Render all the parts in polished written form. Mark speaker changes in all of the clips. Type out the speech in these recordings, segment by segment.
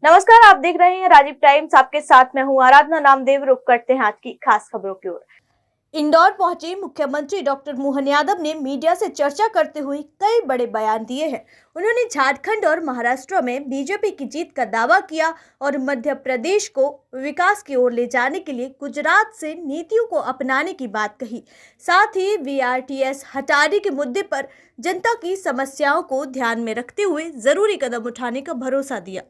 Speaker 1: नमस्कार, आप देख रहे हैं राजीव टाइम्स। आपके साथ मैं हूं आराधना नामदेव। रुक करते हैं आज की खास खबरों की ओर। इंदौर पहुंचे मुख्यमंत्री डॉक्टर मोहन यादव ने मीडिया से चर्चा करते हुए कई बड़े बयान दिए हैं। उन्होंने झारखंड और महाराष्ट्र में बीजेपी की जीत का दावा किया और मध्य प्रदेश को विकास की ओर ले जाने के लिए गुजरात से नीतियों को अपनाने की बात कही। साथ ही VRTS हटाने के मुद्दे पर जनता की समस्याओं को ध्यान में रखते हुए जरूरी कदम उठाने का भरोसा दिया।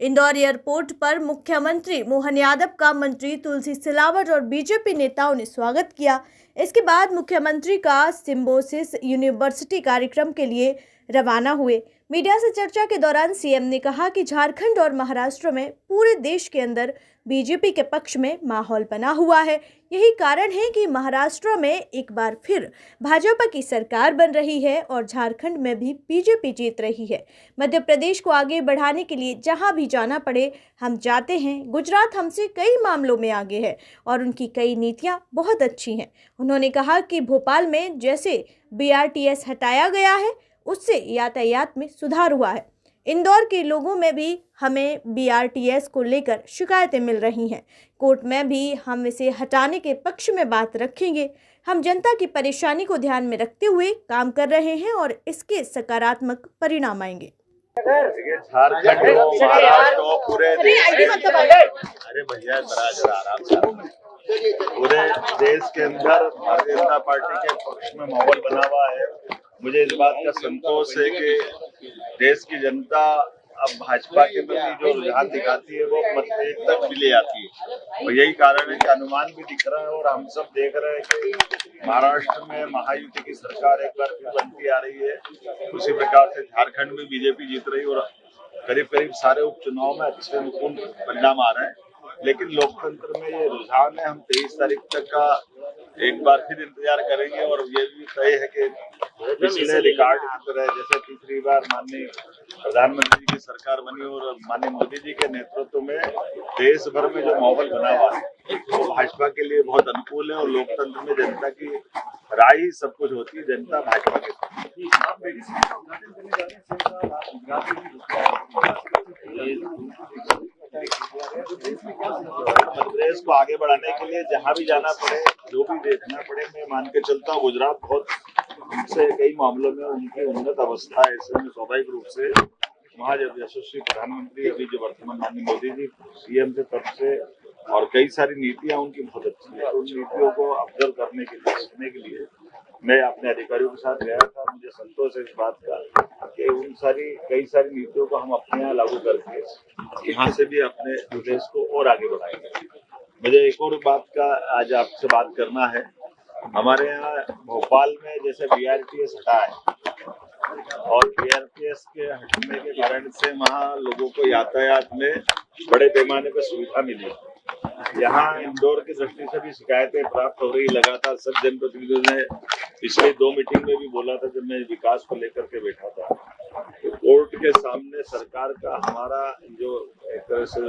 Speaker 1: इंदौर एयरपोर्ट पर मुख्यमंत्री मोहन यादव का मंत्री तुलसी सिलावट और बीजेपी नेताओं ने स्वागत किया। इसके बाद मुख्यमंत्री का सिम्बोसिस यूनिवर्सिटी कार्यक्रम के लिए रवाना हुए। मीडिया से चर्चा के दौरान सीएम ने कहा कि झारखंड और महाराष्ट्र में पूरे देश के अंदर बीजेपी के पक्ष में माहौल बना हुआ है। यही कारण है कि महाराष्ट्र में एक बार फिर भाजपा की सरकार बन रही है और झारखंड में भी बीजेपी जीत रही है। मध्य प्रदेश को आगे बढ़ाने के लिए जहां भी जाना पड़े हम जाते हैं। गुजरात हमसे कई मामलों में आगे है और उनकी कई नीतियां बहुत अच्छी हैं। उन्होंने कहा कि भोपाल में जैसे BRTS हटाया गया है उससे यातायात में सुधार हुआ है। इंदौर के लोगों में भी हमें BRTS को लेकर शिकायतें मिल रही हैं। कोर्ट में भी हम इसे हटाने के पक्ष में बात रखेंगे। हम जनता की परेशानी को ध्यान में रखते हुए काम कर रहे हैं और इसके सकारात्मक परिणाम आएंगे।
Speaker 2: झारखंड हो, महाराष्ट्र हो, पूरे अरे भैया जरा आराम से। पूरे देश के अंदर भारतीय जनता पार्टी के पक्ष में माहौल बना हुआ है। मुझे इस बात का संतोष है कि देश की जनता अब भाजपा के प्रति जो रुझान दिखाती है वो मतभेद तक भी ले आती है और यही कारण है कि अनुमान भी दिख रहा है और हम सब देख रहे हैं कि महाराष्ट्र में महायुति की सरकार एक बार फिर बनती आ रही है। उसी प्रकार से झारखंड में बीजेपी जीत रही है और करीब करीब सारे उपचुनाव में अच्छे अनुकूल परिणाम आ रहे हैं। लेकिन लोकतंत्र में ये रुझान है। हम 23 तारीख तक का एक बार फिर इंतजार करेंगे और ये भी तय है कि पिछले रिकॉर्ड की तरह जैसे तीसरी बार माननीय प्रधानमंत्री जी की सरकार बनी और माननीय मोदी जी के नेतृत्व में देश भर में जो माहौल बना हुआ है वो भाजपा के लिए बहुत अनुकूल है और लोकतंत्र में जनता की राय ही सब कुछ होती है। जनता भाजपा के मध्य प्रदेश को आगे बढ़ाने के लिए जहां भी जाना पड़े, जो भी देखना पड़े, मैं मान के चलता हूँ गुजरात बहुत उनसे कई मामलों में उनकी उन्नत अवस्था है। ऐसे में स्वाभाविक रूप से वहाँ जब यशस्वी प्रधानमंत्री अभी जो वर्तमान माननीय मोदी जी CM से तब से और कई सारी नीतियां उनकी बहुत अच्छी है। उन नीतियों को ऑब्जर्व करने के लिए सीखने के लिए मैं अपने अधिकारियों के साथ गया था। मुझे संतोष है इस बात का कि उन कई सारी नीतियों को हम अपने यहाँ लागू करके यहाँ से भी अपने प्रदेश को और आगे बढ़ाएंगे। मुझे एक और बात का आज आपसे बात करना है। हमारे यहाँ भोपाल में जैसे BRTS हटा है और BRTS के हटने के कारण से वहाँ लोगों को यातायात में बड़े पैमाने पर सुविधा मिली। यहाँ इंदौर की दृष्टि से भी शिकायतें प्राप्त हो रही लगातार। सब जनप्रतिनिधियों ने पिछले 2 मीटिंग में भी बोला था जब मैं विकास को लेकर के बैठा था। तो कोर्ट के सामने सरकार का हमारा जो एक तरह से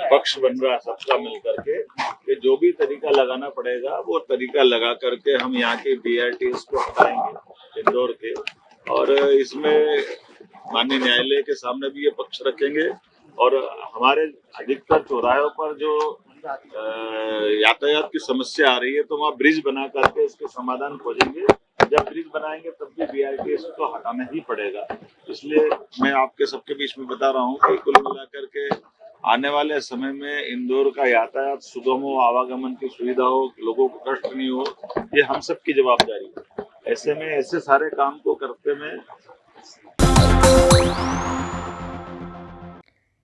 Speaker 2: पक्ष बन रहा सबका मिल करके कि जो भी तरीका लगाना पड़ेगा वो तरीका लगा करके हम यहाँ के BRTS को हटाएंगे इंदौर के और इसमें माननीय न्यायालय के सामने भी ये पक्ष रखेंगे और हमारे अधिकतर चौराहों पर जो यातायात की समस्या आ रही है तो वहाँ ब्रिज बना करके इसके समाधान खोजेंगे। जब ब्रिज बनाएंगे तब भी BRTS को हटाना ही पड़ेगा। इसलिए मैं आपके सबके बीच में बता रहा हूँ कि कुल मिलाकर के आने वाले समय में इंदौर का यातायात सुगम हो, आवागमन की सुविधा हो, लोगों को कष्ट नहीं हो, ये हम सबकी जवाबदारी है। ऐसे में ऐसे सारे काम को करते में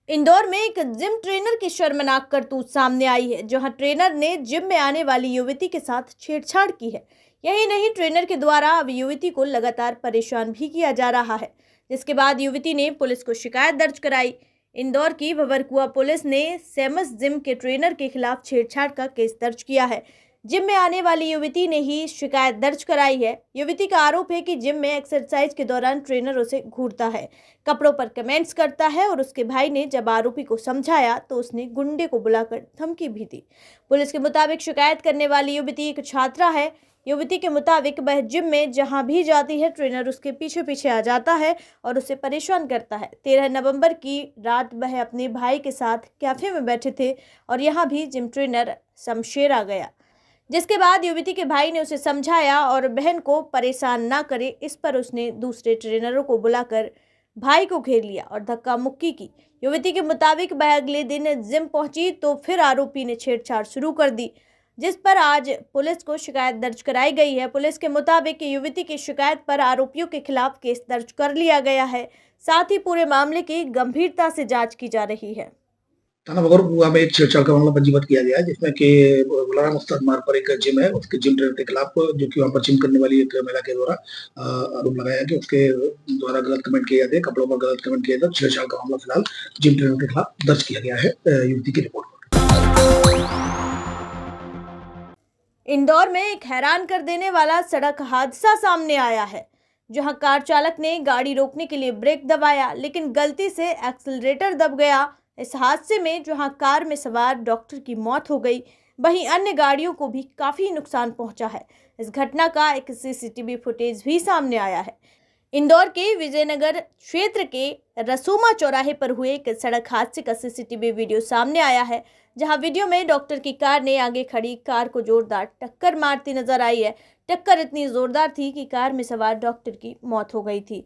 Speaker 1: इंदौर में एक जिम ट्रेनर की शर्मनाक करतूत सामने आई है, जहां ट्रेनर ने जिम में आने वाली युवती के साथ छेड़छाड़ की है। यही नहीं, ट्रेनर के द्वारा अब युवती को लगातार परेशान भी किया जा रहा है, जिसके बाद युवती ने पुलिस को शिकायत दर्ज कराई। इंदौर की भवरकुआ पुलिस ने सेमस जिम के ट्रेनर के खिलाफ छेड़छाड़ का केस दर्ज किया है। जिम में आने वाली युवती ने ही शिकायत दर्ज कराई है। युवती का आरोप है कि जिम में एक्सरसाइज के दौरान ट्रेनर उसे घूरता है, कपड़ों पर कमेंट्स करता है और उसके भाई ने जब आरोपी को समझाया तो उसने गुंडे को बुलाकर धमकी भी दी। पुलिस के मुताबिक शिकायत करने वाली युवती एक छात्रा है। युवती के मुताबिक वह जिम में जहां भी जाती है ट्रेनर उसके पीछे पीछे आ जाता है और उसे परेशान करता है। 13 नवंबर की रात वह अपने भाई के साथ कैफे में बैठे थे और यहां भी जिम ट्रेनर शमशेर आ गया, जिसके बाद युवती के भाई ने उसे समझाया और बहन को परेशान ना करे, इस पर उसने दूसरे ट्रेनरों को बुलाकर भाई को घेर लिया और धक्का मुक्की की। युवती के मुताबिक वह अगले दिन जिम पहुंची तो फिर आरोपी ने छेड़छाड़ शुरू कर दी, जिस पर आज पुलिस को शिकायत दर्ज कराई गई है। पुलिस के मुताबिक युवती की शिकायत पर आरोपियों के खिलाफ केस दर्ज कर लिया गया है। साथ ही पूरे मामले की गंभीरता से जांच की जा रही है।
Speaker 3: थाना बगौर में एक छेड़छाड़ का मामला पंजीबद्ध किया गया है, जिसमें कि गुलाराम उस्ताद मार्ग पर एक जिम है, उसके जिम ट्रेनर के खिलाफ, जो कि वहां पर जिम करने वाली एक महिला के द्वारा आरोप लगाया कि उसके द्वारा गलत कमेंट किए जाते, कपड़ों पर गलत कमेंट किए जाते। छेड़छाड़ का मामला फिलहाल जिम ट्रेनर के खिलाफ दर्ज किया गया है युवती की रिपोर्ट पर।
Speaker 1: इंदौर में एक हैरान कर देने वाला सड़क हादसा सामने आया है, जहां कार चालक ने गाड़ी रोकने के लिए ब्रेक दबाया लेकिन गलती से एक्सीलरेटर दब गया। इस हादसे में जहां कार में सवार डॉक्टर की मौत हो गई, वहीं अन्य गाड़ियों को भी काफी नुकसान पहुंचा है। इस घटना का एक सीसीटीवी फुटेज भी सामने आया है। इंदौर के विजयनगर क्षेत्र के रसूमा चौराहे पर हुए एक सड़क हादसे का सीसीटीवी वीडियो सामने आया है, जहां वीडियो में डॉक्टर की कार ने आगे खड़ी कार को जोरदार टक्कर मारती नजर आई है। टक्कर इतनी जोरदार थी कि कार में सवार डॉक्टर की मौत हो गई थी,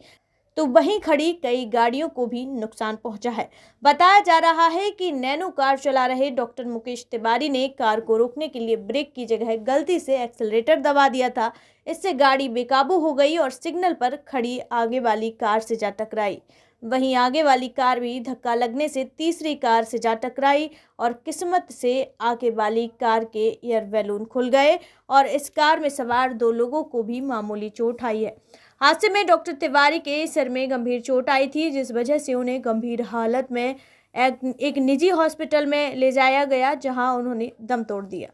Speaker 1: तो वहीं खड़ी कई गाड़ियों को भी नुकसान पहुंचा है। बताया जा रहा है कि नैनो कार चला रहे डॉक्टर मुकेश तिवारी ने कार को रोकने के लिए ब्रेक की जगह गलती से एक्सीलरेटर दबा दिया था। इससे गाड़ी बेकाबू हो गई और सिग्नल पर खड़ी आगे वाली कार से जा टकराई। वहीं आगे वाली कार भी धक्का लगने से तीसरी कार से जा टकराई और किस्मत से आगे वाली कार के एयर बैलून खुल गए और इस कार में सवार 2 लोगों को भी मामूली चोट आई है। हादसे में डॉक्टर तिवारी के सिर में गंभीर चोट आई थी, जिस वजह से उन्हें गंभीर हालत में एक निजी हॉस्पिटल में ले जाया गया, जहां उन्होंने दम तोड़ दिया।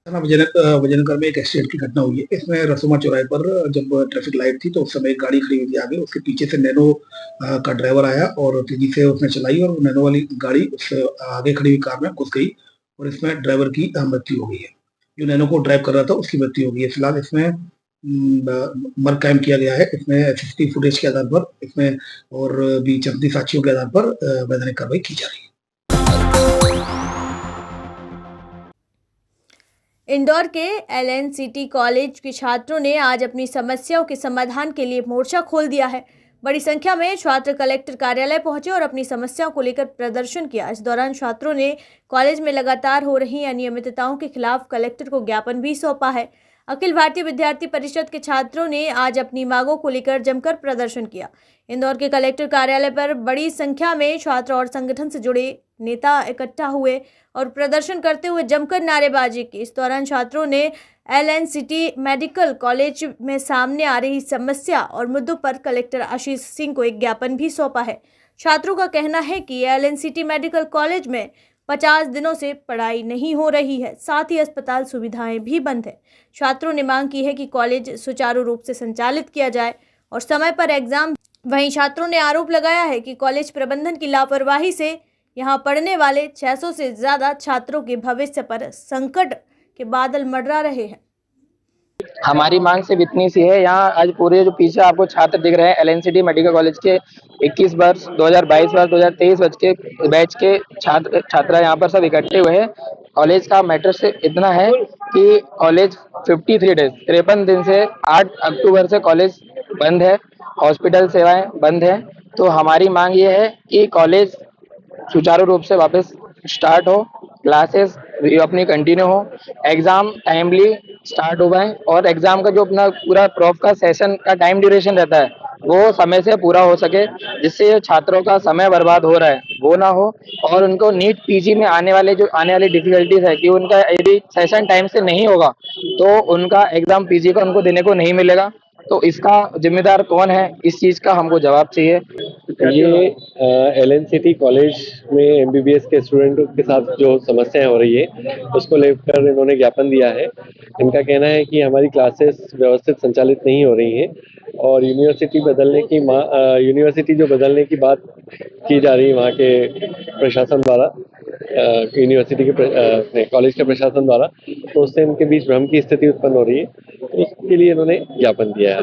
Speaker 3: विजयनगर में एक एक्सीडेंट की घटना हुई है। इसमें रसूमा चौराहे पर जब ट्रैफिक लाइट थी तो उस समय एक गाड़ी खड़ी हुई थी आगे, उसके पीछे से नैनो का ड्राइवर आया और तेजी से उसने चलाई और नैनो वाली गाड़ी उस आगे खड़ी हुई कार में घुस गई और इसमें ड्राइवर की मृत्यु हो गई है। जो नैनो को ड्राइव कर रहा था उसकी मृत्यु हो गई है। फिलहाल इसमें मर्ग कायम किया गया है। इसमें सीसीटीवी फुटेज के आधार पर इसमें और भी चंदी साक्ष्यों के आधार पर वैधानिक कार्रवाई की जा रही है।
Speaker 1: इंदौर के LNCT कॉलेज के छात्रों ने आज अपनी समस्याओं के समाधान के लिए मोर्चा खोल दिया है। बड़ी संख्या में छात्र कलेक्टर कार्यालय पहुंचे और अपनी समस्याओं को लेकर प्रदर्शन किया। इस दौरान छात्रों ने कॉलेज में लगातार हो रही अनियमितताओं के खिलाफ कलेक्टर को ज्ञापन भी सौंपा है। अखिल भारतीय विद्यार्थी परिषद के छात्रों ने आज अपनी मांगों को लेकर जमकर प्रदर्शन किया। इंदौर के कलेक्टर कार्यालय पर बड़ी संख्या में छात्र और संगठन से जुड़े नेता इकट्ठा हुए और प्रदर्शन करते हुए जमकर नारेबाजी की। इस दौरान छात्रों ने LNCT मेडिकल कॉलेज में सामने आ रही समस्या और मुद्दों पर कलेक्टर आशीष सिंह को एक ज्ञापन भी सौंपा है। छात्रों का कहना है कि LNCT मेडिकल कॉलेज में 50 दिनों से पढ़ाई नहीं हो रही है, साथ ही अस्पताल सुविधाएं भी बंद है। छात्रों ने मांग की है कि कॉलेज सुचारू रूप से संचालित किया जाए और समय पर एग्जाम। वहीं छात्रों ने आरोप लगाया है कि कॉलेज प्रबंधन की लापरवाही से यहां पढ़ने वाले 600 से ज्यादा छात्रों के भविष्य पर संकट के बादल मंडरा रहे हैं।
Speaker 4: हमारी मांग सिर्फ इतनी सी है। यहाँ आज पूरे जो पीछे आपको छात्र दिख रहे हैं LNCT मेडिकल कॉलेज के 21 वर्ष 2022 वर्ष 2023 वर्ष के बैच के छात्रा यहाँ पर सब इकट्ठे हुए हैं। कॉलेज का मैटर से इतना है कि कॉलेज 53 डेज 53 दिन से 8 अक्टूबर से कॉलेज बंद है, हॉस्पिटल सेवाएं बंद है। तो हमारी मांग ये है कि कॉलेज सुचारू रूप से वापस स्टार्ट हो, क्लासेस अपनी कंटिन्यू हो, एग्जाम टाइमली स्टार्ट हो पाए और एग्जाम का जो अपना पूरा प्रोफ का सेशन का टाइम ड्यूरेशन रहता है वो समय से पूरा हो सके, जिससे छात्रों का समय बर्बाद हो रहा है वो ना हो और उनको नीट PG में आने वाली डिफिकल्टीज है कि उनका यदि सेशन टाइम से नहीं होगा तो उनका एग्जाम PG का उनको देने को नहीं मिलेगा। तो इसका जिम्मेदार कौन है, इस चीज का हमको जवाब चाहिए।
Speaker 5: ये LNCT कॉलेज में MBBS के स्टूडेंटों के साथ जो समस्याएं हो रही है उसको लेकर इन्होंने ज्ञापन दिया है। इनका कहना है कि हमारी क्लासेस व्यवस्थित संचालित नहीं हो रही हैं और यूनिवर्सिटी जो बदलने की बात की जा रही है वहाँ के प्रशासन द्वारा, यूनिवर्सिटी के अपने कॉलेज के प्रशासन द्वारा, तो उससे इनके बीच भ्रम की स्थिति उत्पन्न हो रही है, तो उसके लिए इन्होंने ज्ञापन दिया है।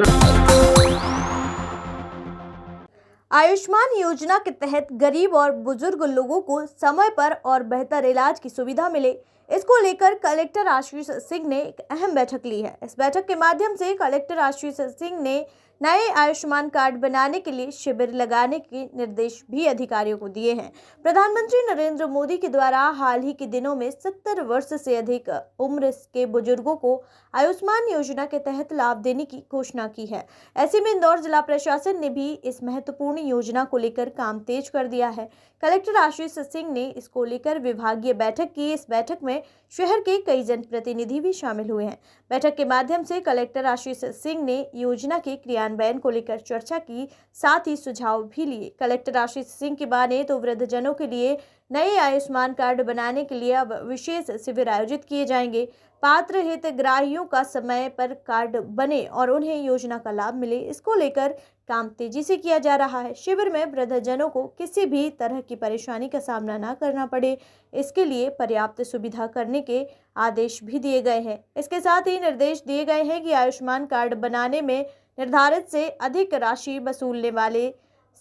Speaker 1: आयुष्मान योजना के तहत गरीब और बुजुर्ग लोगों को समय पर और बेहतर इलाज की सुविधा मिले, इसको लेकर कलेक्टर आशीष सिंह ने एक अहम बैठक ली है। इस बैठक के माध्यम से कलेक्टर आशीष सिंह ने नए आयुष्मान कार्ड बनाने के लिए शिविर लगाने के निर्देश भी अधिकारियों को दिए हैं। प्रधानमंत्री नरेंद्र मोदी के द्वारा हाल ही के दिनों में 70 वर्ष से अधिक उम्र के बुजुर्गों को आयुष्मान योजना के तहत लाभ देने की घोषणा की है। ऐसे में इंदौर जिला प्रशासन ने भी इस महत्वपूर्ण योजना को लेकर काम तेज कर दिया है। कलेक्टर आशीष सिंह ने इसको लेकर विभागीय बैठक की। इस बैठक में शहर के कई जनप्रतिनिधि भी शामिल हुए हैं। बैठक के माध्यम से कलेक्टर आशीष सिंह ने योजना के क्रियान्वयन को लेकर चर्चा की, साथ ही सुझाव भी लिए। कलेक्टर आशीष सिंह की माने तो वृद्धजनों के लिए नए आयुष्मान कार्ड बनाने के लिए अब विशेष शिविर आयोजित किए जाएंगे। पात्र हितग्राहियों का समय पर कार्ड बने और उन्हें योजना का लाभ मिले, इसको लेकर काम तेजी से किया जा रहा है। शिविर में वृद्धजनों को किसी भी तरह की परेशानी का सामना न करना पड़े, इसके लिए पर्याप्त सुविधा करने के आदेश भी दिए गए हैं। इसके साथ ही निर्देश दिए गए हैं कि आयुष्मान कार्ड बनाने में निर्धारित से अधिक राशि वसूलने वाले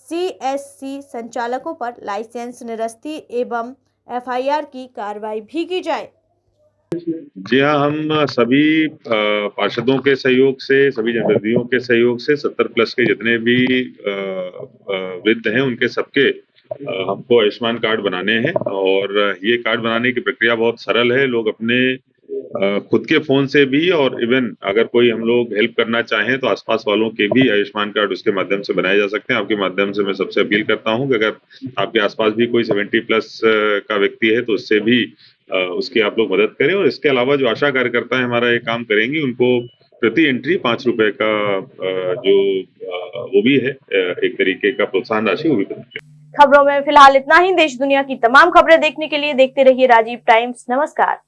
Speaker 1: CSC संचालकों पर लाइसेंस निरस्ती एवं FIR की कार्रवाई भी की जाए।
Speaker 2: जी हाँ, हम सभी पार्षदों के सहयोग से, सभी जनप्रतिनिधियों के सहयोग से 70 प्लस के जितने भी वृद्ध हैं उनके सबके हमको आयुष्मान कार्ड बनाने हैं। और ये कार्ड बनाने की प्रक्रिया बहुत सरल है। लोग अपने खुद के फोन से भी, और इवन अगर कोई हम लोग हेल्प करना चाहें तो आसपास वालों के भी आयुष्मान कार्ड उसके माध्यम से बनाए जा सकते हैं। आपके माध्यम से मैं सबसे अपील करता हूं कि अगर आपके आसपास भी कोई 70 प्लस का व्यक्ति है तो उससे भी उसकी आप लोग मदद करें। और इसके अलावा जो आशा कार्यकर्ता है हमारा ये काम करेंगी, उनको प्रति एंट्री 5 रुपए का जो वो भी है एक तरीके का प्रोत्साहन राशि, वो भी देंगे।
Speaker 1: खबरों में फिलहाल इतना ही। देश दुनिया की तमाम खबरें देखने के लिए देखते रहिए राजीव टाइम्स। नमस्कार।